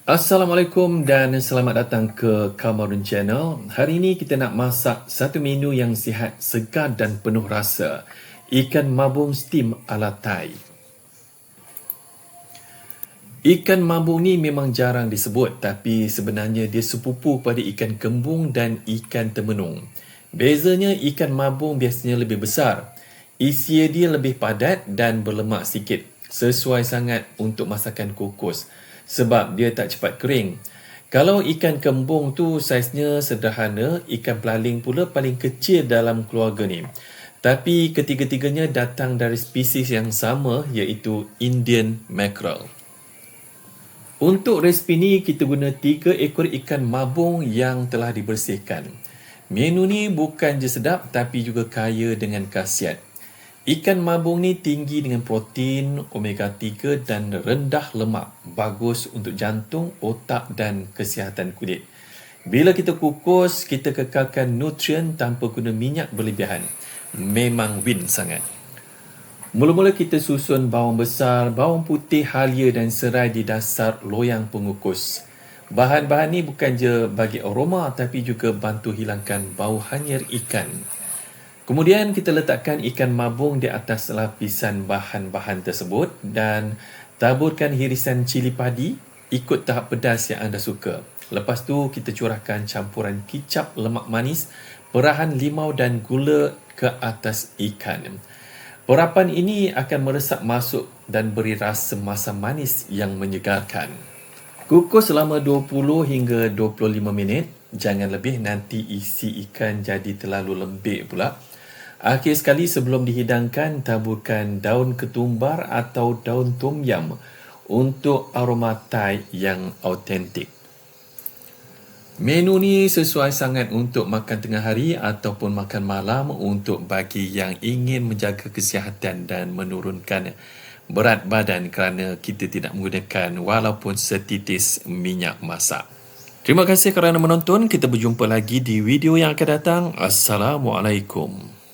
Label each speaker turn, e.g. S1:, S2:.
S1: Assalamualaikum dan selamat datang ke Kamarun Channel. Hari ini kita nak masak satu menu yang sihat, segar dan penuh rasa. Ikan mabung steam ala Thai. Ikan mabung ni memang jarang disebut, tapi sebenarnya dia sepupu pada ikan kembung dan ikan temenung. Bezanya ikan mabung biasanya lebih besar. Isi dia lebih padat dan berlemak sikit. Sesuai sangat untuk masakan kukus sebab dia tak cepat kering. Kalau ikan kembung tu saiznya sederhana, ikan pelaling pula paling kecil dalam keluarga ni. Tapi ketiga-tiganya datang dari spesies yang sama, iaitu Indian mackerel. Untuk resipi ni kita guna 3 ekor ikan mabung yang telah dibersihkan. Menu ni bukan je sedap tapi juga kaya dengan khasiat. Ikan mabung ni tinggi dengan protein, omega 3 dan rendah lemak. Bagus untuk jantung, otak dan kesihatan kulit. Bila kita kukus, kita kekalkan nutrien tanpa guna minyak berlebihan. Memang win sangat. Mula-mula kita susun bawang besar, bawang putih, halia dan serai di dasar loyang pengukus. Bahan-bahan ni bukan je bagi aroma tapi juga bantu hilangkan bau hanyir ikan. Kemudian kita letakkan ikan mabung di atas lapisan bahan-bahan tersebut dan taburkan hirisan cili padi ikut tahap pedas yang anda suka. Lepas tu kita curahkan campuran kicap lemak manis, perahan limau dan gula ke atas ikan. Perapan ini akan meresap masuk dan beri rasa masam manis yang menyegarkan. Kukus selama 20 hingga 25 minit. Jangan lebih, nanti isi ikan jadi terlalu lembik pula. Akhir sekali sebelum dihidangkan, taburkan daun ketumbar atau daun tom yam untuk aroma Thai yang autentik. Menu ni sesuai sangat untuk makan tengah hari ataupun makan malam untuk bagi yang ingin menjaga kesihatan dan menurunkan berat badan kerana kita tidak menggunakan walaupun setitis minyak masak. Terima kasih kerana menonton. Kita berjumpa lagi di video yang akan datang. Assalamualaikum.